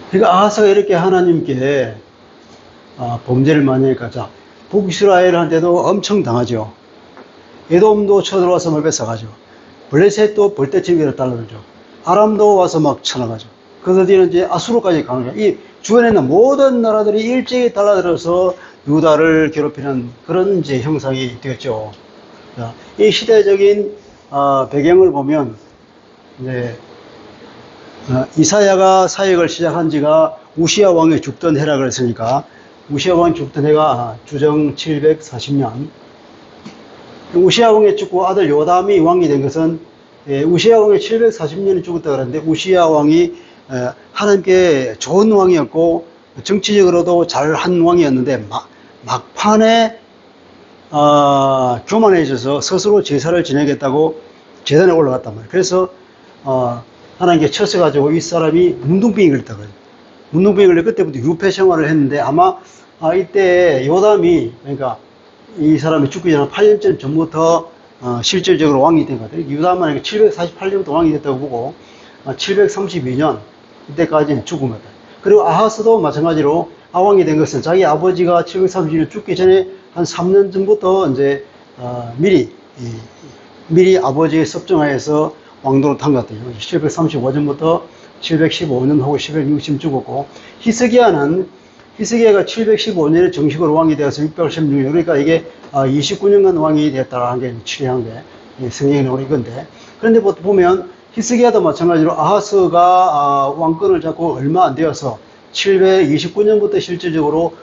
그러니까 아하스가 이렇게 하나님께 범죄를 많이 하니까, 자, 북이스라엘한테도 엄청 당하죠. 에돔도 쳐들어와서 막 뺏어가죠. 블레셋도 벌떼치기로 달라들죠. 아람도 와서 막 쳐나가죠. 그래서 뒤는 이제 아수르까지 가는 거예요. 이 주변에 있는 모든 나라들이 일제히 달라들어서 유다를 괴롭히는 그런 이제 형상이 되었죠. 자, 이 시대적인 배경을 보면 이제 이사야가 사역을 시작한 지가 우시야 왕이 죽던 해라 그랬으니까, 우시야 왕이 죽던 해가 주정 740년. 우시야 왕이 죽고 아들 요담이 왕이 된 것은, 우시야 왕이 740년이 죽었다 그러는데, 우시야 왕이 하나님께 좋은 왕이었고 정치적으로도 잘한 왕이었는데, 막판에 교만해져서 스스로 제사를 지내겠다고 제단에 올라갔단 말이에요. 그래서 하나님께 쳤어가지고 이 사람이 문둥병이 걸렸다 그래요. 문둥병이 걸려 그때부터 유폐 생활을 했는데, 아마 이때 요담이, 그러니까 이 사람이 죽기 전에 8년 전부터 실질적으로 왕이 된 것 같아요. 요담은 748년부터 왕이 됐다고 보고 732년 이때까지는 죽은 것 같아요. 그리고 아하스도 마찬가지로 왕이 된 것은 자기 아버지가 732년 죽기 전에 한 3년 전부터 이제 미리 아버지의 섭정하에서 왕도로 탄 것 같아요. 735년부터 715년 하고 760년 죽었고, 히스기야가 715년에 정식으로 왕이 되어서 616년, 그러니까 이게 29년간 왕이 됐다라는 게 추리한 게 성경에 나오는 건데, 그런데 보면 히스기야도 마찬가지로 아하스가 왕권을 잡고 얼마 안 되어서 729년부터 실질적으로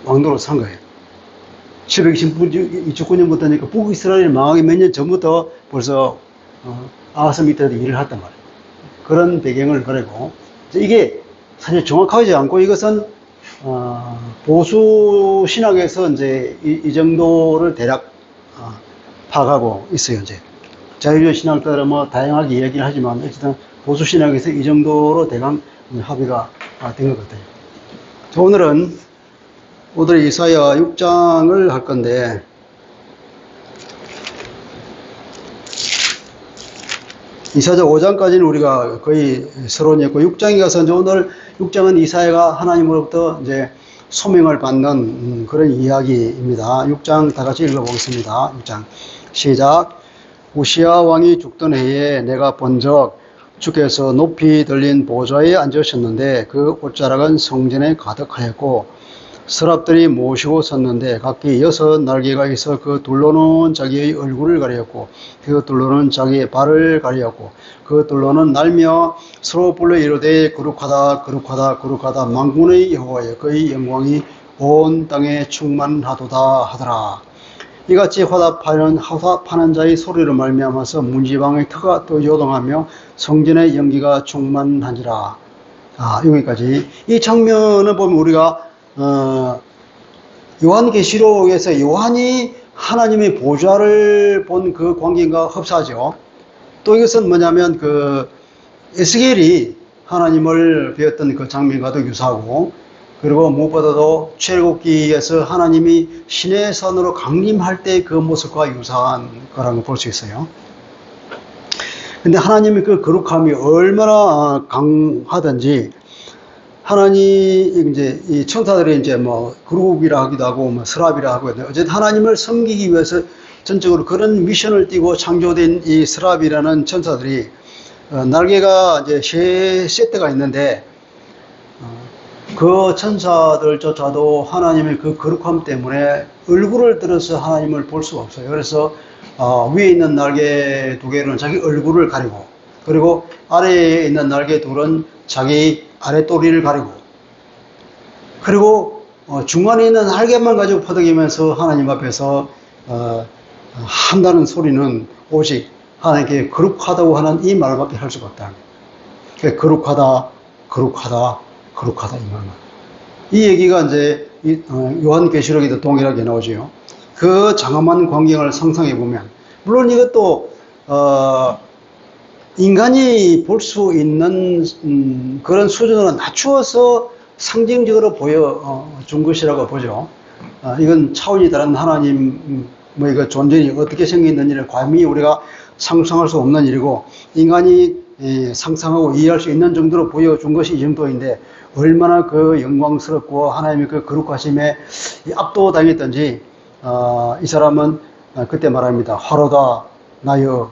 왕도로 산 거예요. 729년부터니까 북이스라엘 망하기 몇 년 전부터 벌써 아하스 밑에서 일을 했단 말이에요. 그런 배경을 그리고, 이게 사실 정확하지 않고, 이것은 보수 신학에서 이제 이 정도를 대략 파악하고 있어요. 이제 자유주의 신학들은 뭐 다양하게 이야기를 하지만 어쨌든 보수 신학에서 이 정도로 대강 합의가 된 것 같아요. 자, 오늘은 이사야 6장을 할 건데, 이사야 5장까지는 우리가 거의 서론이 했고, 6장에 가서 이제 오늘 6장은 이사야가 하나님으로부터 이제 소명을 받는 그런 이야기입니다. 6장 다 같이 읽어보겠습니다. 6장 시작. 우시야 왕이 죽던 해에 내가 본적 주께서 높이 들린 보좌에 앉으셨는데 그 옷자락은 성전에 가득하였고, 서랍들이 모시고 섰는데 각기 6 날개가 있어 그 둘로는 자기의 얼굴을 가리었고 그 둘로는 자기의 발을 가리었고 그 둘로는 날며 서로 불러 이르되 거룩하다 거룩하다 거룩하다 만군의 여호와여, 그의 영광이 온 땅에 충만하도다 하더라. 이같이 화답하는 자의 소리로 말미암아서 문지방의 터가 또 요동하며 성전의 연기가 충만하니라. 여기까지. 이 장면을 보면 우리가 요한계시록에서 요한이 하나님의 보좌를 본 그 광경과 흡사하죠. 또 이것은 뭐냐면 에스겔이 하나님을 배웠던 그 장면과도 유사하고, 그리고 무엇보다도 출애굽기에서 하나님이 신의 산으로 강림할 때 그 모습과 유사한 거라고 볼 수 있어요. 근데 하나님의 그 거룩함이 얼마나 강하든지, 하나님, 이제, 이 천사들이 이제 뭐, 그룹이라 하기도 하고, 뭐, 스랍이라 하고, 어쨌든 하나님을 섬기기 위해서 전적으로 그런 미션을 띠고 창조된 이 스랍이라는 천사들이, 날개가 이제 세 세트가 있는데, 그 천사들조차도 하나님의 그 거룩함 때문에 얼굴을 들어서 하나님을 볼 수가 없어요. 그래서, 위에 있는 날개 2개는 자기 얼굴을 가리고, 그리고 아래에 있는 날개 2는 자기 아랫도리를 가리고, 그리고 중간에 있는 날개만 가지고 퍼덕이면서 하나님 앞에서 한다는 소리는 오직 하나님께 거룩하다고 하는 이 말밖에 할 수가 없다. 거룩하다, 거룩하다, 거룩하다 이 말만. 이 얘기가 이제 요한계시록에도 동일하게 나오죠. 그 장엄한 광경을 상상해 보면, 물론 이것도 인간이 볼 수 있는 그런 수준으로 낮추어서 상징적으로 보여준 것이라고 보죠. 이건 차원이 다른 하나님의 그 존재이 어떻게 생겼는지를 감히 우리가 상상할 수 없는 일이고 인간이 상상하고 이해할 수 있는 정도로 보여준 것이 이 정도인데 얼마나 그 영광스럽고 하나님의 그 거룩하심에 압도당했던지 이 사람은 그때 말합니다. 화로다 나여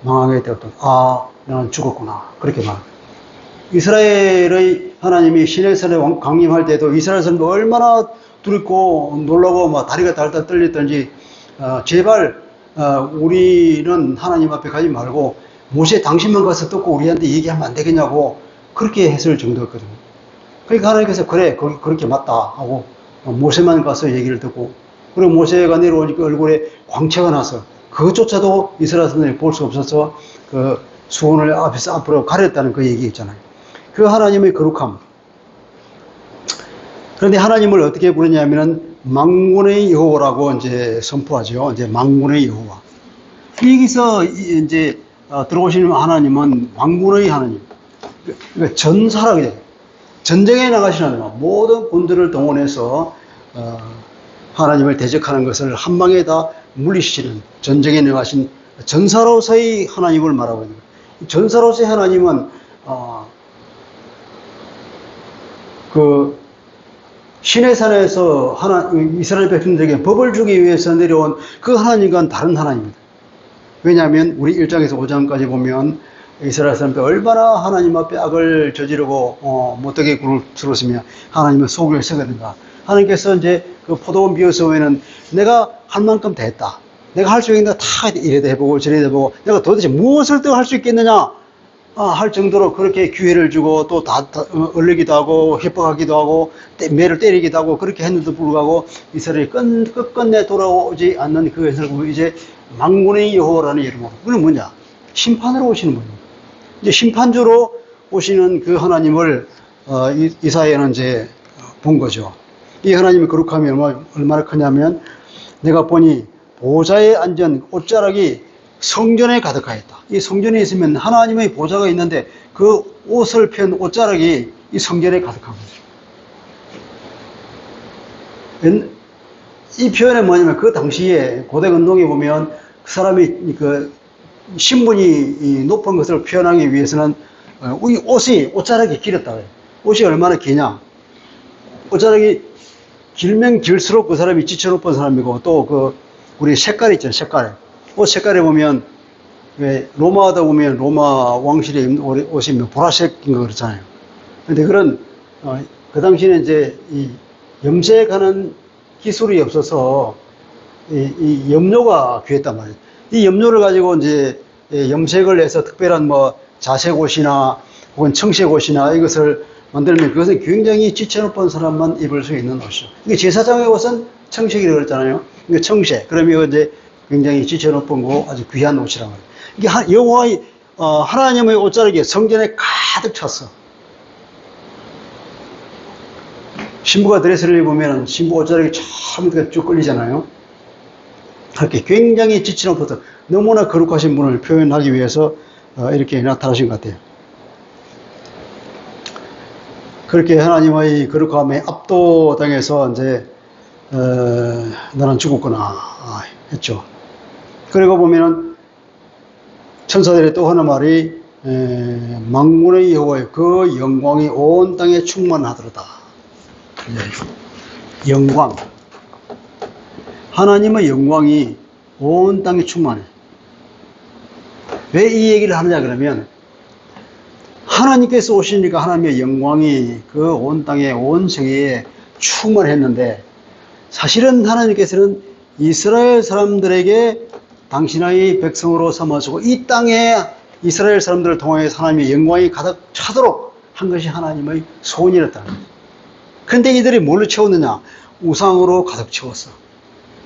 망하게 되었던 나는 죽었구나 그렇게 말합니다. 이스라엘의 하나님이 시내산에 강림할 때도 이스라엘 사람도 얼마나 두렵고 놀라고 막 다리가 달달 떨렸던지 제발 우리는 하나님 앞에 가지 말고 모세 당신만 가서 듣고 우리한테 얘기하면 안 되겠냐고 그렇게 했을 정도였거든요. 그러니까 하나님께서 그래 그렇게 맞다 하고 모세만 가서 얘기를 듣고 그리고 모세가 내려오니까 얼굴에 광채가 나서 그것조차도 이스라엘 사람들이 볼 수 없어서 그 수온을 앞으로 가렸다는 그 얘기 있잖아요. 그 하나님의 거룩함. 그런데 하나님을 어떻게 부르냐면은 만군의 여호와라고 이제 선포하죠. 이제 만군의 여호와. 여기서 이제 들어오시는 하나님은 만군의 하나님. 그러니까 전사라고 전쟁에 나가시는 하나님. 모든 군들을 동원해서 하나님을 대적하는 것을 한 방에 다 물리시는 전쟁에 나가신 전사로서의 하나님을 말하고 있는 거예요. 전사로서의 하나님은 그 시내산에서 이스라엘 백성들에게 법을 주기 위해서 내려온 그 하나님과는 다른 하나님입니다. 왜냐하면 우리 1장에서 5장까지 보면 이스라엘 사람들 얼마나 하나님 앞에 악을 저지르고 못되게 굴을 들었으며 하나님의 속을 썩었는가. 하나님께서 이제 그 포도원 비어서에는 내가 할 만큼 다 했다. 내가 할 수 있는 거 다 이래도 해보고 저래도 해보고 내가 도대체 무엇을 더 할 수 있겠느냐 할 정도로 그렇게 기회를 주고 또 얼리기도 하고 협박하기도 하고 매를 때리기도 하고 그렇게 했는데도 불구하고 이스라엘이 끝끝내 돌아오지 않는 그것을 이제 만군의 여호와라는 이름으로 그건 뭐냐 심판으로 오시는 분입니다. 이제 심판주로 오시는 그 하나님을 이사야는 이제 본 거죠. 이 하나님의 거룩함이 얼마나 크냐면 내가 보니 보좌에 앉은 옷자락이 성전에 가득하였다. 이 성전에 있으면 하나님의 보좌가 있는데 그 옷을 편 옷자락이 이 성전에 가득한 거죠. 이 표현은 뭐냐면 그 당시에 고대 운동에 보면 그 사람이 그 신분이 높은 것을 표현하기 위해서는 옷자락이 길었다 그래요. 옷이 얼마나 기냐. 옷자락이 길면 길수록 그 사람이 지쳐 높은 사람이고 또 그 우리 색깔 있잖아요. 색깔. 옷 색깔에 보면 왜 로마하다 보면 로마 왕실에 입는 옷이 보라색인 거 그렇잖아요. 근데 그런 그 당시에는 이제 이 염색하는 기술이 없어서 이 염료가 귀했단 말이에요. 이 염료를 가지고 이제 염색을 해서 특별한 뭐 자색 옷이나 혹은 청색 옷이나 이것을 만들면 그것은 굉장히 지쳐 높은 사람만 입을 수 있는 옷이죠. 이게 제사장의 옷은 청색이라고 그랬잖아요. 이게 청색. 그러면 이제 굉장히 지쳐 높은 거 아주 귀한 옷이라고 해요. 이게 여호와의 하나님의 옷자락이 성전에 가득 찼어. 신부가 드레스를 입으면 신부 옷자락이 참 쭉 끌리잖아요. 이렇게 굉장히 지쳐 높은 너무나 거룩하신 분을 표현하기 위해서 이렇게 나타나신 것 같아요. 그렇게 하나님의 거룩함에 압도당해서 이제 나는 죽었구나 했죠. 그리고 보면은 천사들의 또 하나 말이 만군의 여호와의 그 영광이 온 땅에 충만하도다. 영광. 하나님의 영광이 온 땅에 충만해. 왜 이 얘기를 하느냐 그러면 하나님께서 오시니까 하나님의 영광이 그 온 땅에 온 세계에 충만했는데 사실은 하나님께서는 이스라엘 사람들에게 당신의 백성으로 삼아주고 이 땅에 이스라엘 사람들을 통해서 하나님의 영광이 가득 차도록 한 것이 하나님의 소원이었다는 거예요. 그런데 이들이 뭘로 채웠느냐? 우상으로 가득 채웠어.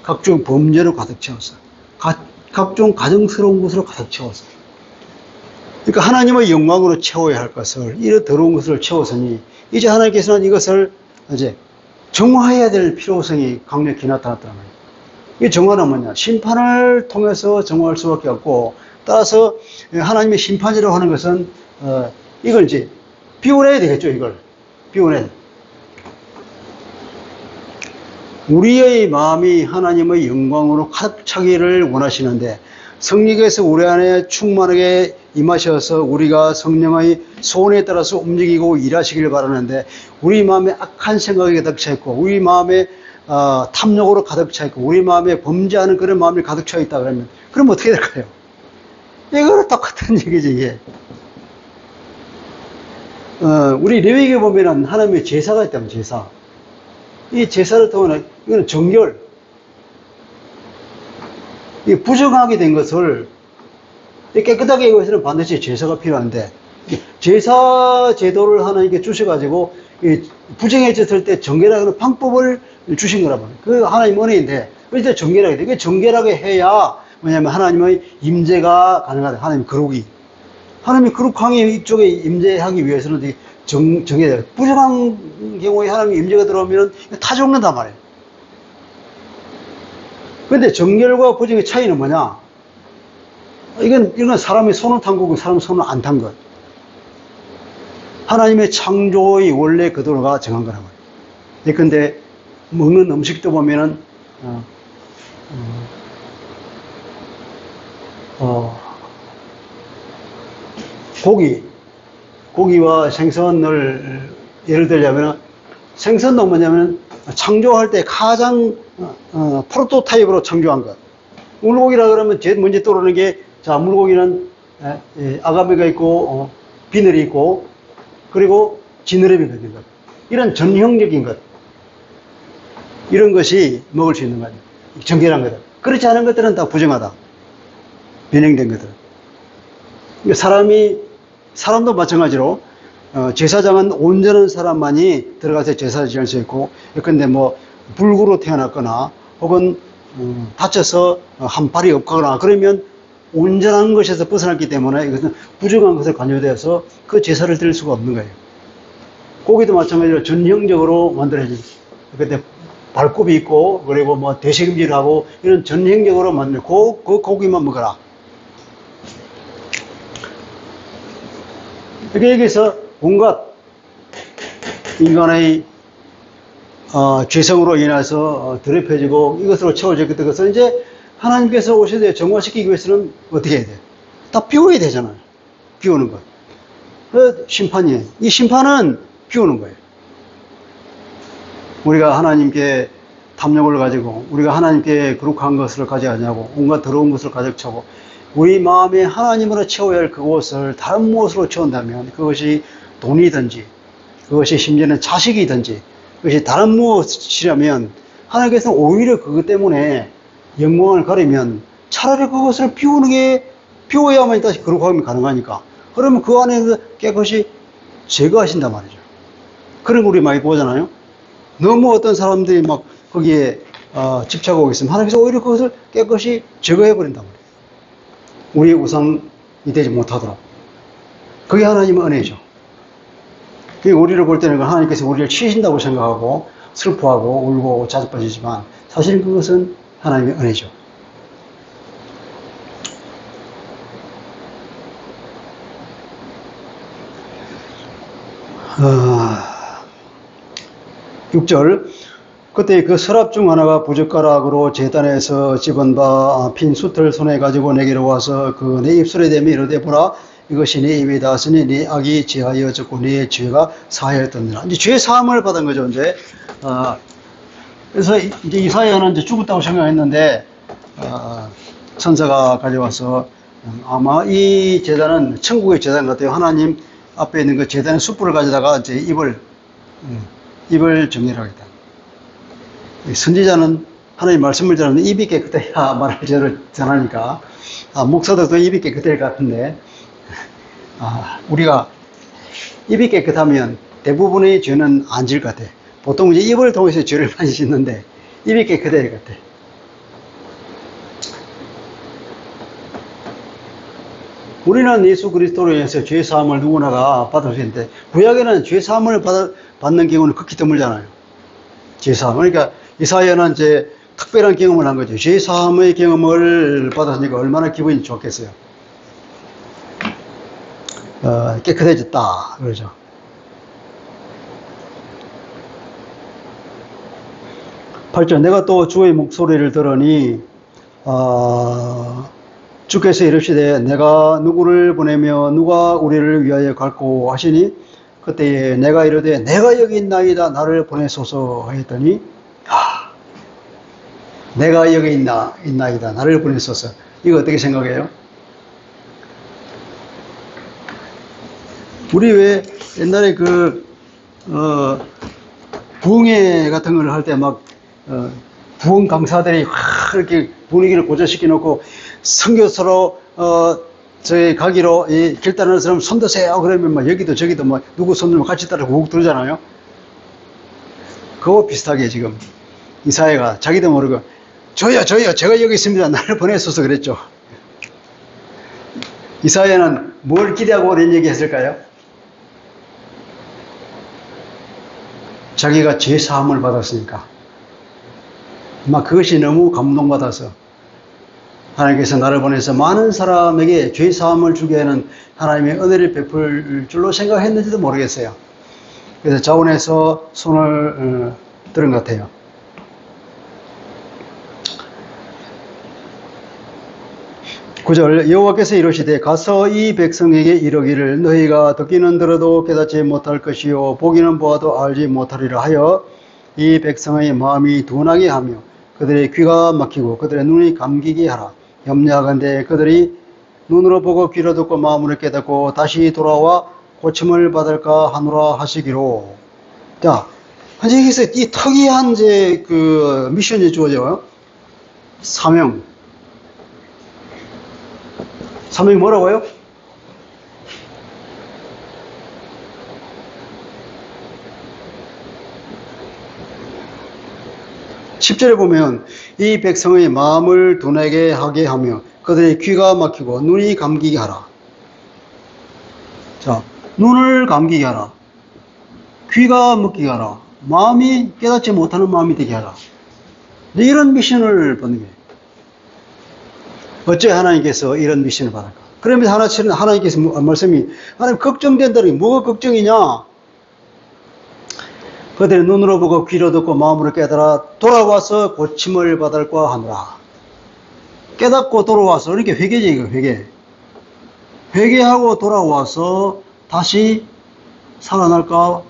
각종 범죄로 가득 채웠어. 각종 가정스러운 것으로 가득 채웠어. 그러니까 하나님의 영광으로 채워야 할 것을 이런 더러운 것을 채웠으니 이제 하나님께서는 이것을 이제 정화해야 될 필요성이 강력히 나타났다는 거예요. 이 정화는 뭐냐? 심판을 통해서 정화할 수밖에 없고 따라서 하나님의 심판이라고 하는 것은 이걸 이제 비워내야 되겠죠. 이걸 비워내야 돼. 우리의 마음이 하나님의 영광으로 가득 차기를 원하시는데 성령께서 우리 안에 충만하게 임하셔서 우리가 성령의 소원에 따라서 움직이고 일하시길 바라는데 우리 마음에 악한 생각이 가득 차 있고 우리 마음에 탐욕으로 가득 차 있고 우리 마음에 범죄하는 그런 마음이 가득 차 있다 그럼 어떻게 될까요? 이거는 똑같은 얘기지 이게. 우리 레위기에 보면은 하나님의 제사가 있다면 제사. 이 제사를 통해 이거는 정결. 이 부정하게 된 것을 깨끗하게 하기 위해서는 반드시 제사가 필요한데 제사 제도를 하나님께 주셔가지고 부정해졌을 때 정결하게 방법을 주신 거란 말이에요. 그 하나님 은혜인데 그때 정결하게 돼. 정결하게 해야 뭐냐면 하나님의 임재가 가능하다. 하나님 거룩이. 하나님이 거룩하게 이쪽에 임재하기 위해서는 정해야 돼요. 부정한 경우에 하나님의 임재가 들어오면 다 죽는단 말이에요. 근데 정결과 부정의 차이는 뭐냐? 이건 사람의 손을 탄 거고 사람의 손을 안 탄 것. 하나님의 창조의 원래 그대로가 정한 거란 말이에요. 근데 먹는 음식도 보면은 고기와 생선을 예를 들자면 생선도 뭐냐면 창조할 때 가장 프로토타입으로 창조한 것. 물고기라 그러면 제일 먼저 떠오르는 게 자 물고기는 아가미가 있고 비늘이 있고 그리고 지느러미가 있는 것. 이런 전형적인 것. 이런 것이 먹을 수 있는 것. 정결한 것들. 그렇지 않은 것들은 다 부정하다. 변형된 것들. 사람도 마찬가지로 제사장은 온전한 사람만이 들어가서 제사를 지낼 수 있고, 근데 뭐 불구로 태어났거나 혹은 다쳐서 한 발이 없거나 그러면 온전한 것에서 벗어났기 때문에 이것은 부정한 것을 관여되어서 그 제사를 드릴 수가 없는 거예요. 고기도 마찬가지로 전형적으로 만들어진, 그때 발굽이 있고 그리고 뭐 대식임질을 하고 이런 전형적으로 만든 그 고기만 먹어라. 여기에서 온갖 인간의 죄성으로 인해서 더럽혀지고 이것으로 채워졌기 때문에 그것을 이제 하나님께서 오셔서 정화시키기 위해서는 어떻게 해야 돼요? 다 비워야 되잖아요. 비우는 것. 그 심판이에요. 이 심판은 비우는 거예요. 우리가 하나님께 탐욕을 가지고 우리가 하나님께 거룩한 것을 가져가냐고 온갖 더러운 것을 가득 차고 우리 마음에 하나님으로 채워야 할 그곳을 다른 무엇으로 채운다면 그것이 돈이든지 그것이 심지어는 자식이든지 그것이 다른 무엇이라면 하나님께서는 오히려 그것 때문에 영광을 가리면 차라리 그것을 비워야만 다시 거룩함이 가능하니까 그러면 그 안에서 깨끗이 제거하신단 말이죠. 그런 거 우리 많이 보잖아요. 너무 어떤 사람들이 막 거기에 집착하고 있으면 하나님께서 오히려 그것을 깨끗이 제거해버린단 말이에요. 우리의 우상이 되지 못하도록. 그게 하나님의 은혜죠. 그게 우리를 볼 때는 하나님께서 우리를 치신다고 생각하고 슬퍼하고 울고 자주 빠지지만 사실 그것은 하나님의 은혜죠. 아, 6절 그때 그 서랍 중 하나가 부젓가락으로 제단에서 집은 바 핀 숯을 손에 가지고 내게로 와서 그 내 입술에 대며 이르되 보라 이것이 네 입에 닿았으니 네 악이 제하여졌고 네 죄가 사하였더니라. 이제 죄 사함을 받은 거죠 이제. 그래서 이제 이사야는 이제 죽었다고 생각했는데 천사가 가져와서 아마 이 제단은 천국의 제단 같아요. 하나님 앞에 있는 그 제단의 숯불을 가져다가 이제 입을 정리하겠다. 선지자는 하나님 말씀을 전하는데 입이 깨끗해야 말을 전하니까 목사들도 입이 깨끗할 것 같은데 우리가 입이 깨끗하면 대부분의 죄는 안 질 것 같아. 보통 이제 입을 통해서 죄를 많이 짓는데 입이 깨끗해야 될 것 같아. 우리는 예수 그리스도로 인해서 죄 사함을 누구나가 받을 수 있는데 구약에는 죄 사함을 받는 경우는 극히 드물잖아요. 죄 사함. 그러니까 이사야는 이제 특별한 경험을 한 거죠. 죄 사함의 경험을 받았으니까 얼마나 기분이 좋겠어요. 깨끗해졌다 그러죠. 8절 내가 또 주의 목소리를 들으니 주께서 이르시되 내가 누구를 보내며 누가 우리를 위하여 갈고 하시니 그때에 내가 이르되 내가 여기 있나이다 나를 보내소서 하였더니 내가 여기 있나이다 나를 보내소서. 이거 어떻게 생각해요? 우리 왜 옛날에 부흥회 같은 걸 할 때 부흥 강사들이 이렇게 분위기를 고조시켜 놓고 선교사로 저희 가기로 이 길다는 사람 손 드세요 그러면 여기도 저기도 누구 손 들면 같이 따라 훅 들잖아요. 그거 비슷하게 지금 이사야가 자기도 모르고 저요 제가 여기 있습니다 나를 보내소서 그랬죠. 이사야는 뭘 기대하고 이런 얘기 했을까요? 자기가 죄 사함을 받았으니까 아마 그것이 너무 감동받아서 하나님께서 나를 보내서 많은 사람에게 죄 사함을 주게 하는 하나님의 은혜를 베풀 줄로 생각했는지도 모르겠어요. 그래서 자원해서 손을 들은 것 같아요. (9절) 여호와께서 이르시되 가서 이 백성에게 이르기를 너희가 듣기는 들어도 깨닫지 못할 것이요 보기는 보아도 알지 못하리라 하여 이 백성의 마음이 둔하게 하며 그들의 귀가 막히고 그들의 눈이 감기게 하라. 염려하건대 그들이 눈으로 보고 귀로 듣고 마음으로 깨닫고 다시 돌아와 고침을 받을까 하노라 하시기로. 자, 현재 여기서 이 특이한 미션이 주어져요. 사명이 뭐라고요? (10절에) 보면 이 백성의 마음을 둔하게 하게 하며 그들의 귀가 막히고 눈이 감기게 하라. 자, 눈을 감기게 하라. 귀가 먹기게 하라. 마음이 깨닫지 못하는 마음이 되게 하라. 이런 미션을 받는 거예요. 어째 하나님께서 이런 미션을 받을까? 그러면서 하나님께서 말씀이 하나님 걱정된다는 게 뭐가 걱정이냐? 그들의 눈으로 보고 귀로 듣고 마음으로 깨달아 돌아와서 고침을 받을까 하노라. 깨닫고 돌아와서 이렇게 회개죠. 이거 회개하고 돌아와서 다시 살아날까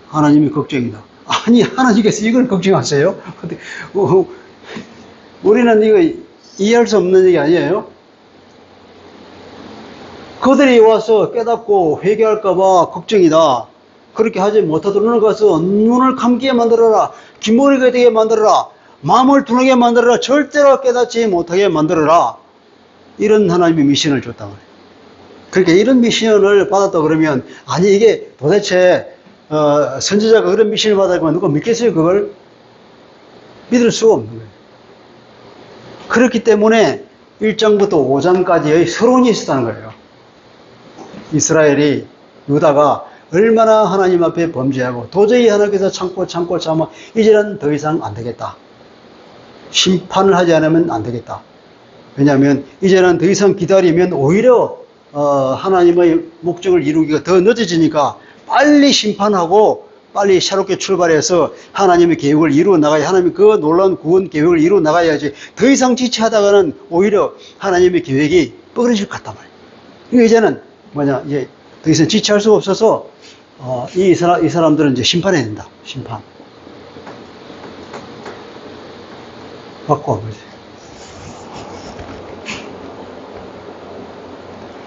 하나님이 걱정이다. 아니 하나님께서 이걸 걱정하세요? 근데 우리는 이거 이해할 수 없는 얘기 아니에요? 그들이 와서 깨닫고 회개할까봐 걱정이다. 그렇게 하지 못하도록 너는 가서 눈을 감기게 만들어라. 귀머리가 되게 만들어라. 마음을 둔하게 만들어라. 절대로 깨닫지 못하게 만들어라. 이런 하나님의 미션을 줬단 말이에요. 그러니까 이런 미션을 받았다 그러면 아니 이게 도대체 선지자가 그런 미션을 받았고 누가 믿겠어요? 그걸 믿을 수가 없는 거예요. 그렇기 때문에 1장부터 5장까지의 서론이 있었다는 거예요. 이스라엘이 유다가 얼마나 하나님 앞에 범죄하고 도저히 하나님께서 참고 참아 이제는 더 이상 안 되겠다. 심판을 하지 않으면 안 되겠다. 왜냐하면 이제는 더 이상 기다리면 오히려 하나님의 목적을 이루기가 더 늦어지니까 빨리 심판하고 빨리 새롭게 출발해서 하나님의 계획을 이루어 나가야 하나님의 그 놀라운 구원 계획을 이루어 나가야지 더 이상 지체하다가는 오히려 하나님의 계획이 뻐그러질 것 같단 말이에요. 이제는 이제 더 이상 지체할 수가 없어서 이 사람들은 이제 심판해야 된다. 심판. 바꿔 보지.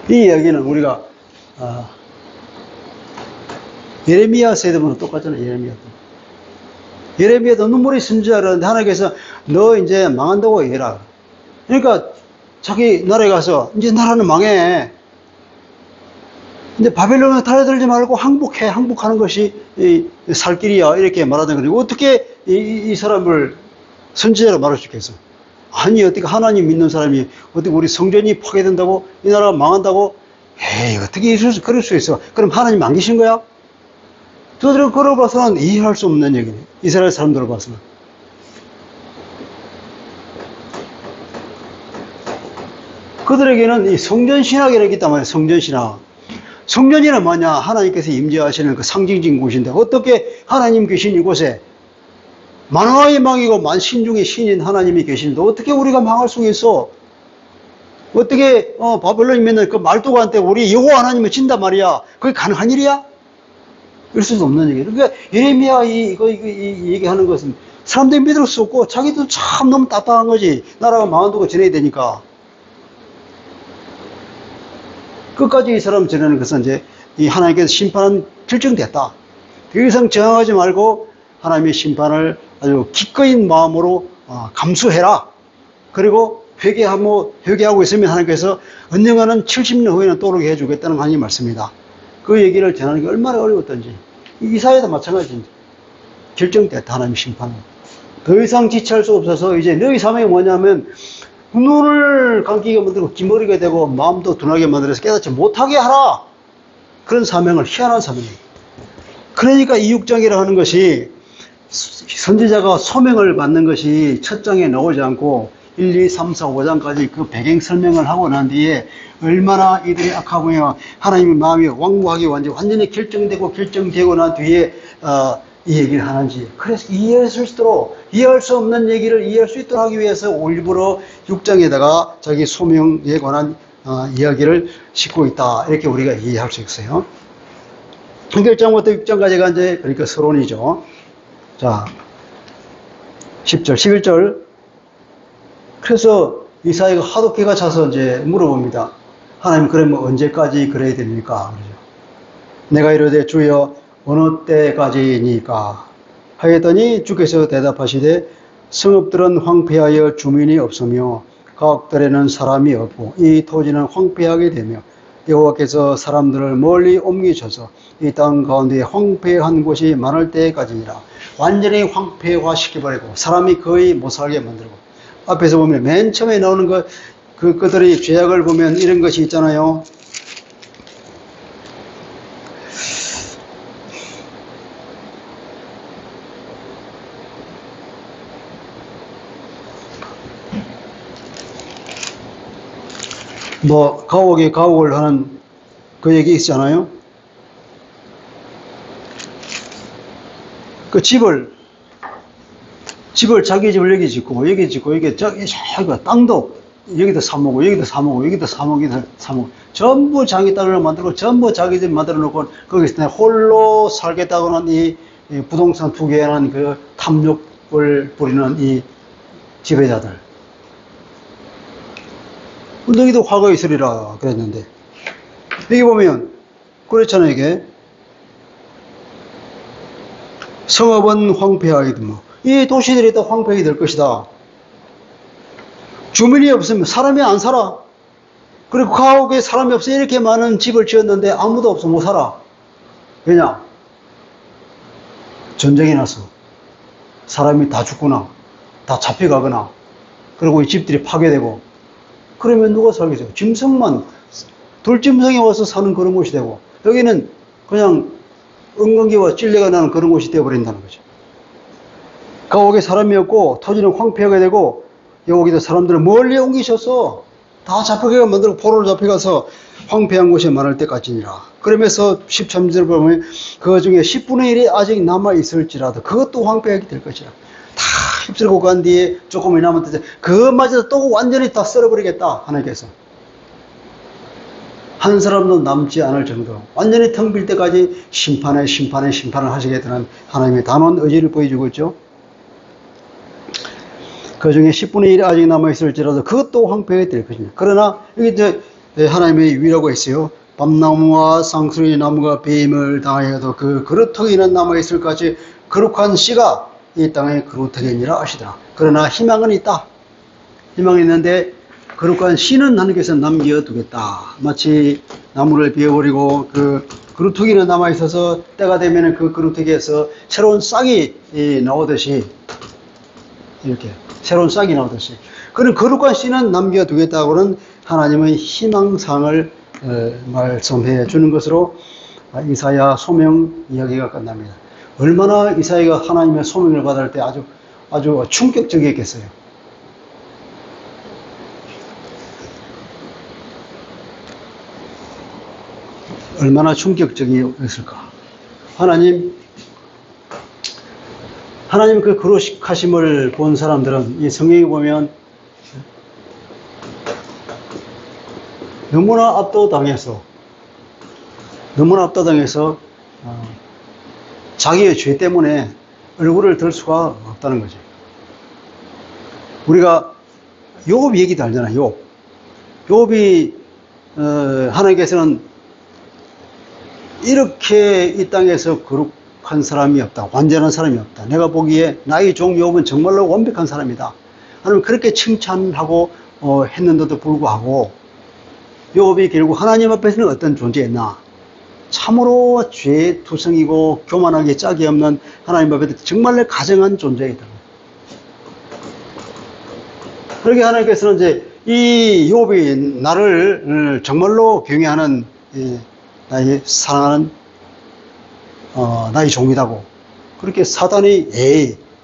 이 이야기는 우리가 예레미야 세대보다 똑같잖아요. 예레미야도 눈물이 선지자라는데 하나님께서 너 이제 망한다고 해라. 그러니까 자기 나라에 가서 이제 나라는 망해. 근데 바벨론에 달려들지 말고 항복하는 것이 살 길이야. 이렇게 말하는 거니까 어떻게 이 사람을 선지자로 말할 수 있겠어? 아니 어떻게 하나님 믿는 사람이 어떻게 우리 성전이 파괴된다고 이 나라가 망한다고? 에이 어떻게 그럴 수 있어? 그럼 하나님 안 계신 거야? 저들은 그걸 봐서는 이해할 수 없는 얘기네. 이스라엘 사람들을 봐서는. 그들에게는 이 성전신학이라고 있단 말이에요. 성전신학. 성전이란 뭐냐? 하나님께서 임재하시는 그 상징적인 곳인데 어떻게 하나님 계신 이곳에 만왕의 망이고 만신 중에 신인 하나님이 계시는데 어떻게 우리가 망할 수가 있어? 어떻게 바벨론이 맨날 그 말도한테 우리 여호와 하나님을 진단 말이야? 그게 가능한 일이야? 그럴 수도 없는 얘기예요. 그러니까 예레미야 이 얘기하는 것은 사람들이 믿을 수 없고 자기도 참 너무 답답한 거지. 나라가 망한다고 전해야 되니까. 끝까지 이 사람 전하는 것은 이제 이 하나님께서 심판은 결정됐다. 더 이상 저항하지 말고 하나님의 심판을 아주 기꺼이 마음으로 감수해라. 그리고 회개하고 있으면 하나님께서 언젠가는 70년 후에는 떠오르게 해주겠다는 하나님의 말씀입니다. 그 얘기를 전하는 게 얼마나 어려웠던지. 이사야도 마찬가지입니다. 결정됐다, 하나님의 심판은. 더 이상 지체할 수 없어서 이제 너희 사명이 뭐냐면 눈을 감기게 만들고 기머리게 되고 마음도 둔하게 만들어서 깨닫지 못하게 하라. 그런 사명을, 희한한 사명입니다. 그러니까 이 6장이라 하는 것이 선지자가 소명을 받는 것이 첫 장에 나오지 않고 1, 2, 3, 4, 5장까지 그 배경 설명을 하고 난 뒤에 얼마나 이들이 악하고요. 하나님의 마음이 완고하게 완전히 결정되고 난 뒤에 이 얘기를 하는지. 그래서 이해할 수 없는 얘기를 이해할 수 있도록 하기 위해서 일부러 6장에다가 자기 소명에 관한 이야기를 싣고 있다. 이렇게 우리가 이해할 수 있어요. 1장부터 6장까지가 이제 그러니까 서론이죠. 자, 10절, 11절. 그래서 이사야가 하도 기가 차서 이제 물어봅니다. 하나님, 그러면 언제까지 그래야 됩니까? 그러죠. 내가 이르되 주여 어느 때까지니까 하였더니 주께서 대답하시되 성읍들은 황폐하여 주민이 없으며 가옥들에는 사람이 없고 이 토지는 황폐하게 되며 여호와께서 사람들을 멀리 옮기셔서 이 땅 가운데 황폐한 곳이 많을 때까지니라. 완전히 황폐화시켜버리고 사람이 거의 못 살게 만들고. 앞에서 보면 맨 처음에 나오는 그들의 죄악을 보면 이런 것이 있잖아요. 가옥에 가옥을 하는 그 얘기 있잖아요. 그 집을 자기 집을 여기 짓고 여기 자기가 땅도 여기도 사모고 여기도 사모고 여기도 사모고 여기도 사모고 전부 자기 땅을 만들고 전부 자기 집 만들어 놓고 거기서 홀로 살겠다고는 이 부동산 투기하는 그 탐욕을 부리는 이 지배자들. 너희도 화가 있으리라 그랬는데 여기 보면 그렇잖아요. 이게 성읍은 황폐하게 되며 이 도시들이 다 황폐하게 될 것이다. 주민이 없으면 사람이 안 살아. 그리고 가옥에 사람이 없어 이렇게 많은 집을 지었는데 아무도 없어 못 살아. 왜냐? 전쟁이 나서 사람이 다 죽거나 다 잡혀가거나 그리고 이 집들이 파괴되고 그러면 누가 살겠어요? 짐승만 돌짐승이 와서 사는 그런 곳이 되고 여기는 그냥 은근기와 찔레가 나는 그런 곳이 되어버린다는 거죠. 가옥에 사람이 없고 토지는 황폐하게 되고 여기도 사람들을 멀리 옮기셔서 다 잡혀가게 만들고 포로로 잡혀가서 황폐한 곳이 많을 때까지니라. 그러면서 13절 보면 그 중에 10분의 1이 아직 남아있을지라도 그것도 황폐하게 될 것이라. 다 휩쓸고 간 뒤에 조금이 남았는데 그것마저 또 완전히 다 썰어버리겠다 하나님께서. 한 사람도 남지 않을 정도로 완전히 텅 빌 때까지 심판을 하시겠다는 하나님의 단호한 의지를 보여주고 있죠. 그 중에 10분의 1이 아직 남아있을지라도 그것도 황폐하게 될 것입니다. 그러나 여기 이제 하나님의 위라고 했어요. 밤나무와 상수리 나무가 배임을 당하여도 그 그루터기는 남아있을 것이 거룩한 씨가 이 땅에 그루터기니라 하시더라. 그러나 희망은 있다. 희망이 있는데 거룩한 씨는 하나님께서 남겨두겠다. 마치 나무를 베어버리고 그 그루터기는 남아있어서 때가 되면 그 그루터기에서 새로운 싹이 나오듯이 이렇게 새로운 싹이 나오듯이 그런 거룩한 씨는 남겨두겠다고는 하나님의 희망상을 말씀해 주는 것으로 이사야 소명 이야기가 끝납니다. 얼마나 이사야가 하나님의 소명을 받을 때 아주 충격적이었겠어요. 얼마나 충격적이었을까. 하나님, 하나님 그 거룩하심을 본 사람들은 이 성경에 보면 너무나 압도당해서 자기의 죄 때문에 얼굴을 들 수가 없다는 거죠. 우리가 욥 얘기도 알잖아요. 욥이 하나님께서는 이렇게 이 땅에서 거룩한 사람이 없다, 완전한 사람이 없다. 내가 보기에 나의 종 욥은 정말로 완벽한 사람이다. 하나님 그렇게 칭찬하고 했는데도 불구하고 욥이 결국 하나님 앞에서는 어떤 존재였나? 참으로 죄투성이고 교만하게 짝이 없는 하나님 앞에 정말로 가정한 존재이다. 그렇게 하나님께서는 이제 이 욥이 나를 정말로 경외하는 나의 사랑하는 나의 종이다고 그렇게 사단이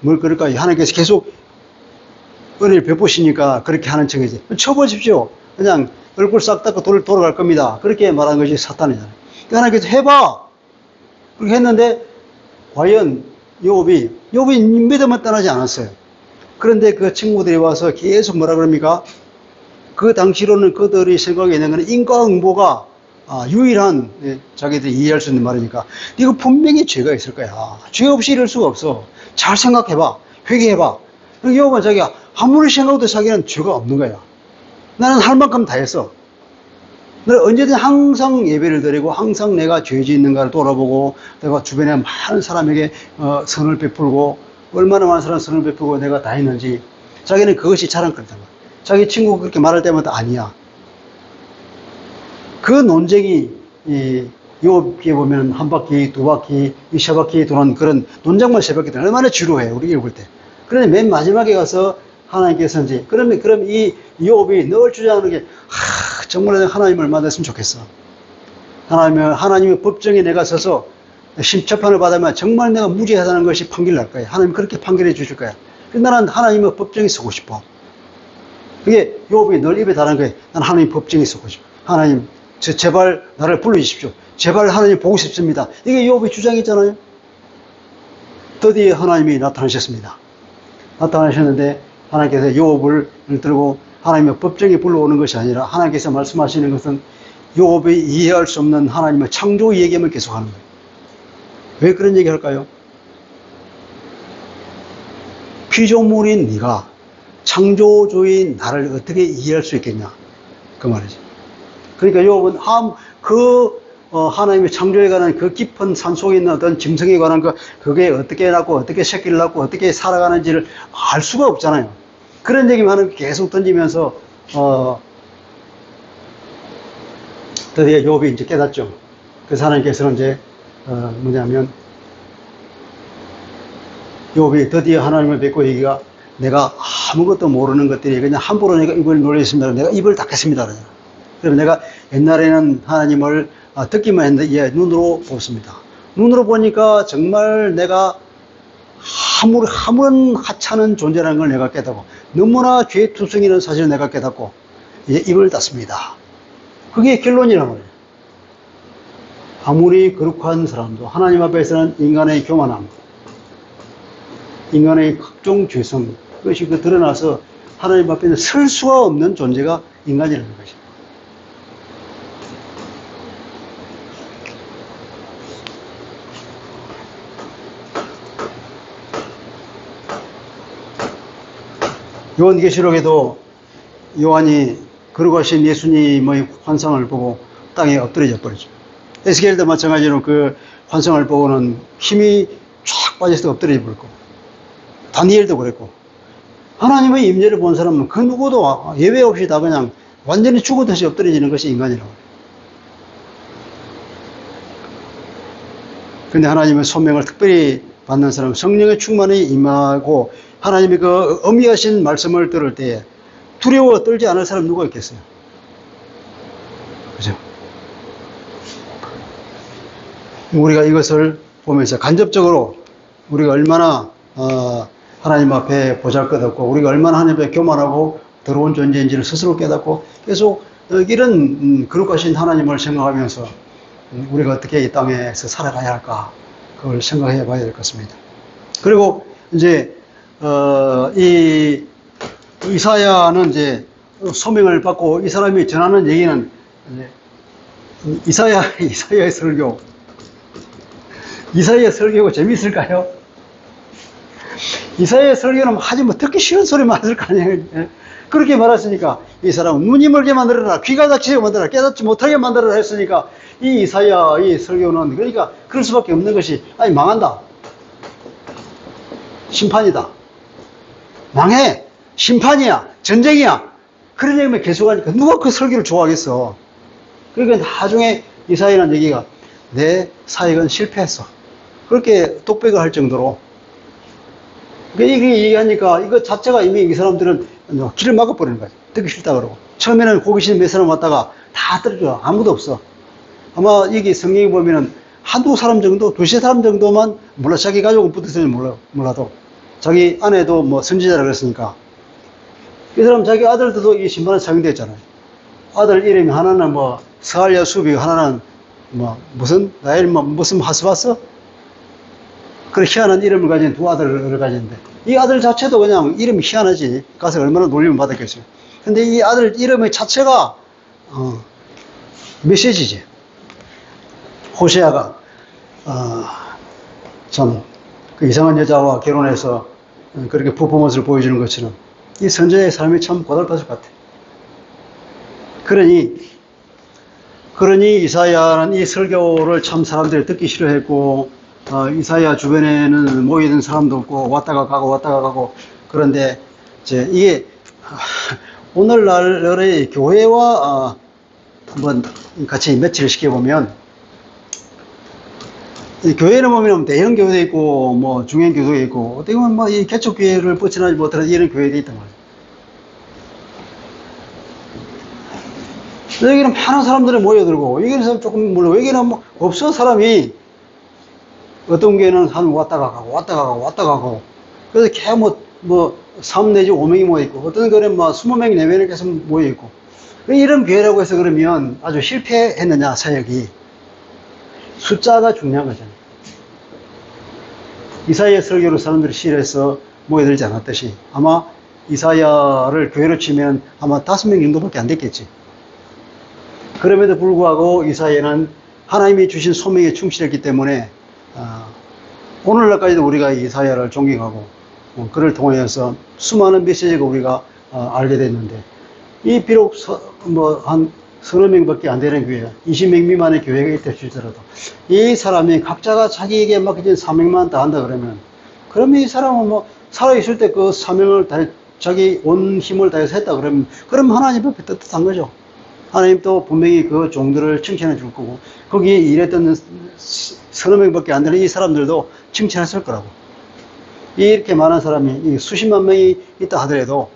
뭘 그럴까 하나님께서 계속 은혜를 베푸시니까 그렇게 하는 척이지. 쳐보십시오. 그냥 얼굴 싹 닦고 돌아갈 겁니다. 그렇게 말한 것이 사탄이잖아요. 그러니까 하나님께서 해봐. 그렇게 했는데 과연 욥이 믿음은 떠나지 않았어요. 그런데 그 친구들이 와서 계속 뭐라 그럽니까? 그 당시로는 그들이 생각하게 되는 것은 인과응보가 유일한 자기들이 이해할 수 있는 말이니까 이거 분명히 죄가 있을 거야. 죄 없이 이럴 수가 없어. 잘 생각해봐. 회개해봐. 욥은 자기가 아무리 생각해도 자기는 죄가 없는 거야. 나는 할 만큼 다 했어. 내가 언제든 항상 예배를 드리고 항상 내가 죄 짓는가를 돌아보고 내가 주변에 많은 사람에게 선을 베풀고 얼마나 많은 사람 선을 베풀고 내가 다 했는지 자기는 그것이 자랑거리잖아. 자기 친구가 그렇게 말할 때마다 아니야. 그 논쟁이 욥기에 보면 한 바퀴, 두 바퀴, 세 바퀴 도는 그런 논쟁만 세 바퀴 도는 얼마나 지루해 우리 읽을 때. 그런데 맨 마지막에 가서 하나님께서 이제 그럼 이 욥이 늘 주장하는 게 정말 하나님을 만났으면 좋겠어. 하나님의 법정에 내가 서서 심판을 받으면 정말 내가 무죄하다는 것이 판결날 거야. 하나님 그렇게 판결해 주실 거야. 나는 하나님의 법정에 서고 싶어. 그게 욥이 늘 입에 달하는 거예요. 난 하나님 법정에 서고 싶어. 하나님 제발 나를 불러주십시오. 제발 하나님 보고 싶습니다. 이게 욥의 주장이잖아요. 드디어 하나님이 나타나셨습니다. 나타나셨는데 하나님께서 욥을 들고 하나님의 법정에 불러오는 것이 아니라 하나님께서 말씀하시는 것은 욥이 이해할 수 없는 하나님의 창조 얘기만 계속하는 거예요. 왜 그런 얘기 할까요? 피조물인 네가 창조주인 나를 어떻게 이해할 수 있겠냐 그 말이죠. 그러니까 욥은 하나님의 창조에 관한 그 깊은 산속에 있는 어떤 짐승에 관한 그게 어떻게 낳고 어떻게 새끼를 낳고 어떻게 살아가는지를 알 수가 없잖아요. 그런 얘기만 계속 던지면서 드디어 욥이 이제 깨닫죠. 그래서 하나님께서는 이제 뭐냐면 욥이 드디어 하나님을 뵙고 얘기가 내가 아무것도 모르는 것들이 그냥 함부로 내가 입을 놀렸습니다. 내가 입을 닫겠습니다. 그러면 내가 옛날에는 하나님을 듣기만 했는데 눈으로 보습니다. 눈으로 보니까 정말 내가 아무런 하찮은 존재라는 걸 내가 깨닫고 너무나 죄투성이는 사실을 내가 깨닫고 이제 입을 닫습니다. 그게 결론이란 말이에요. 아무리 거룩한 사람도 하나님 앞에서는 인간의 교만함, 인간의 각종 죄성 그것이 드러나서 하나님 앞에는 설 수가 없는 존재가 인간이라는 것입니다. 요한계시록에도 요한이 거룩하신 예수님의 환상을 보고 땅에 엎드려져 버리죠. 에스겔도 마찬가지로 그 환상을 보고는 힘이 쫙 빠져서 엎드려져 버렸고 다니엘도 그랬고 하나님의 임재를 본 사람은 그 누구도 예외 없이 다 그냥 완전히 죽었듯이 엎드려지는 것이 인간이라고. 근데 하나님의 소명을 특별히 받는 사람은 성령의 충만이 임하고 하나님의 그 엄미하신 말씀을 들을 때에 두려워 떨지 않을 사람 누가 있겠어요? 그죠? 우리가 이것을 보면서 간접적으로 우리가 얼마나 하나님 앞에 보잘것없고 우리가 얼마나 하나님 앞에 교만하고 더러운 존재인지를 스스로 깨닫고 계속 이런 거룩하신 하나님을 생각하면서 우리가 어떻게 이 땅에서 살아가야 할까 그걸 생각해 봐야 될 것 같습니다. 그리고 이제, 이 이사야는 이제 소명을 받고 이 사람이 전하는 얘기는 이제 이사야의 설교. 이사야의 설교가 재미있을까요? 이사야의 설교는 하지 뭐 듣기 싫은 소리만 하실 거 아니에요. 그렇게 말했으니까 이 사람은 눈이 멀게 만들어라, 귀가 닫히게 만들어라, 깨닫지 못하게 만들어라 했으니까 이 이사야의 설교는 그러니까 그럴 수밖에 없는 것이 아니 망한다. 심판이다. 망해. 심판이야. 전쟁이야. 그런 얘기만 계속하니까 누가 그 설교를 좋아하겠어. 그러니까 나중에 이사야는 얘기가 내 사역은 실패했어. 그렇게 독백을 할 정도로. 이게 얘기하니까 이거 자체가 이미 이 사람들은 길을 막아버리는 거지. 듣기 싫다 그러고. 처음에는 호기심 몇 사람 왔다가 다 떨어져. 아무도 없어. 아마 이게 성경에 보면은 한두 사람 정도, 두세 사람 정도만 몰라. 자기 가족은 붙었을지 몰라도. 자기 아내도 뭐 선지자라 그랬으니까. 이 사람 자기 아들들도 이 신방에 사용됐잖아요. 아들 이름이 하나는 뭐 스알랴 수비고 하나는 뭐 무슨 나엘 뭐 무슨 하스바스? 그런 희한한 이름을 가진 두 아들을 가졌는데 이 아들 자체도 그냥 이름이 희한하지. 가서 얼마나 놀림을 받았겠어요. 근데 이 아들 이름의 자체가 메시지지. 호세아가 참 그 이상한 여자와 결혼해서 그렇게 퍼포먼스를 보여주는 것처럼 이 선지자의 삶이 참 고달팠을 것 같아. 그러니 이사야는 이 설교를 참 사람들이 듣기 싫어했고, 이사야 주변에는 모이던 사람도 없고, 왔다가 가고, 그런데, 이게, 오늘날의 교회와, 한번 같이 매치를 시켜보면, 이 교회는 보면 대형 교회도 있고, 뭐 중형 교회도 있고, 어떻게 보면 뭐 이 개척 교회를 벗어나지 못하는 이런 교회도 있단 말이에요. 여기는 많은 사람들이 모여들고, 여기는 조금, 물론 여기는 뭐 없어, 사람이. 어떤 교회는 한 왔다가 가고. 그래서 개 뭐 3 내지 5명이 모여있고, 어떤 교회는 뭐 20명, 4명이 계속 모여있고. 이런 교회라고 해서 그러면 아주 실패했느냐, 사역이. 숫자가 중요한 거잖아요. 이사야 설교를 사람들이 싫어해서 모여들지 않았듯이 아마 이사야를 교회로 치면 아마 5명 정도밖에 안 됐겠지. 그럼에도 불구하고 이사야는 하나님이 주신 소명에 충실했기 때문에 오늘날까지도 우리가 이사야를 존경하고 그를 통해서 수많은 메시지가 우리가 알게 됐는데 이 비록 한 서너 명밖에 안 되는 교회, 20명 미만의 교회가 있다 할지라도 이 사람이 각자가 자기에게 맡겨진 사명만 다한다 그러면 이 사람은 뭐 살아있을 때 그 사명을 자기 온 힘을 다해서 했다 그럼 하나님 앞에 떳떳한 거죠. 하나님도 분명히 그 종들을 칭찬해 줄 거고 거기에 일했던 서너 명밖에 안 되는 이 사람들도 칭찬했을 거라고. 이렇게 많은 사람이 수십만 명이 있다 하더라도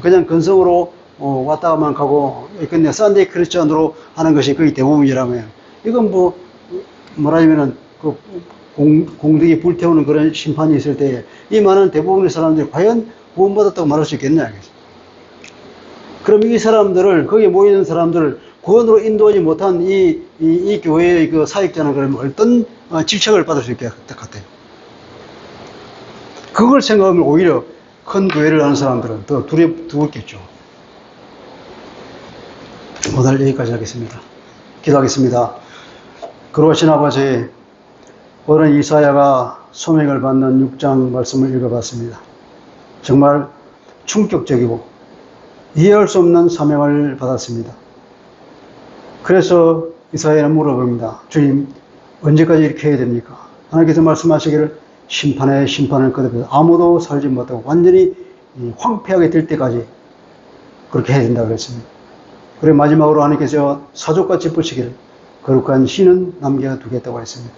그냥 근성으로 왔다가만 가고, 근데 썬데이 크리스천으로 하는 것이 거의 대부분이라면, 이건 뭐라냐면은, 공덕이 불태우는 그런 심판이 있을 때, 이 많은 대부분의 사람들이 과연 구원받았다고 말할 수 있겠냐, 그럼 이 사람들을, 거기에 모이는 사람들을 구원으로 인도하지 못한 이 교회의 그 사역자는 그러면 어떤 질책을 받을 수 있을 것 같아요. 그걸 생각하면 오히려 큰 교회를 하는 사람들은 더 두렵겠죠. 오늘 여기까지 하겠습니다. 기도하겠습니다. 거룩하신 아버지, 오늘 이사야가 소명을 받는 6장 말씀을 읽어봤습니다. 정말 충격적이고 이해할 수 없는 사명을 받았습니다. 그래서 이사야는 물어봅니다. 주님, 언제까지 이렇게 해야 됩니까? 하나님께서 말씀하시기를 심판을 거듭해서 아무도 살지 못하고 완전히 황폐하게 될 때까지 그렇게 해야 된다고 그랬습니다. 그리고 마지막으로 하나님께서 사족과 짚으시기를 거룩한 씨는 남겨두겠다고 했습니다.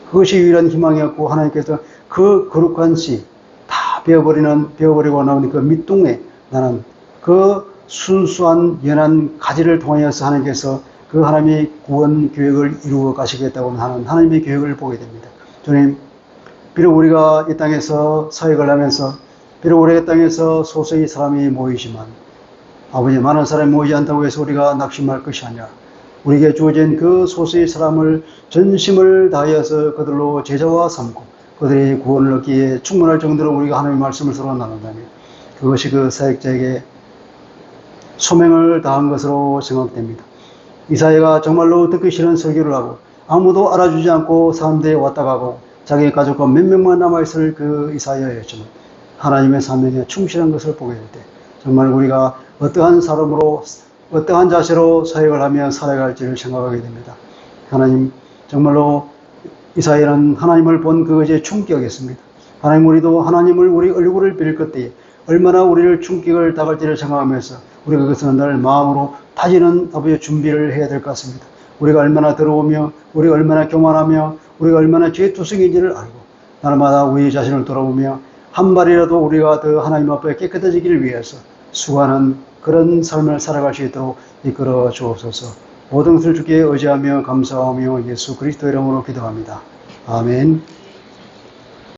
그것이 유일한 희망이었고 하나님께서 그 거룩한 씨 다 베어버리고 나오는 그 밑둥에 나는 그 순수한 연한 가지를 통하여서 하나님께서 그 하나님의 구원 계획을 이루어 가시겠다고 하는 하나님의 계획을 보게 됩니다. 주님, 비록 우리가 이 땅에서 사역을 하면서 비록 우리가 이 땅에서 소수의 사람이 모이지만 아버지, 많은 사람이 모이지 않다고 해서 우리가 낙심할 것이 아니라 우리에게 주어진 그 소수의 사람을 전심을 다하여서 그들로 제자와 삼고 그들이 구원을 얻기에 충분할 정도로 우리가 하나님의 말씀을 서로 나눈다면 그것이 그 사역자에게 소명을 다한 것으로 생각됩니다. 이사야가 정말로 듣기 싫은 설교를 하고 아무도 알아주지 않고 사람들이 왔다 가고 자기의 가족과 몇 명만 남아있을 그 이사야였지만 하나님의 사명에 충실한 것을 보게 될 때 정말 우리가 어떠한 사람으로 어떠한 자세로 사역을 하며 살아갈지를 생각하게 됩니다. 하나님 정말로 이사야는 하나님을 본 그것에 충격했습니다. 하나님 우리도 하나님을 우리 얼굴을 빌 그때에 얼마나 우리를 충격을 당할지를 생각하면서 우리가 그것은 늘 마음으로 다지는 아버지의 준비를 해야 될 것 같습니다. 우리가 얼마나 더러우며 우리가 얼마나 교만하며 우리가 얼마나 죄투성인지를 알고 날마다 우리 자신을 돌아보며 한 발이라도 우리가 더 하나님 앞에 깨끗해지기를 위해서 수고하는 그런 삶을 살아갈 수 있도록 이끌어 주옵소서. 모든 것을 주께 의지하며 감사하며 예수 그리스도 이름으로 기도합니다. 아멘.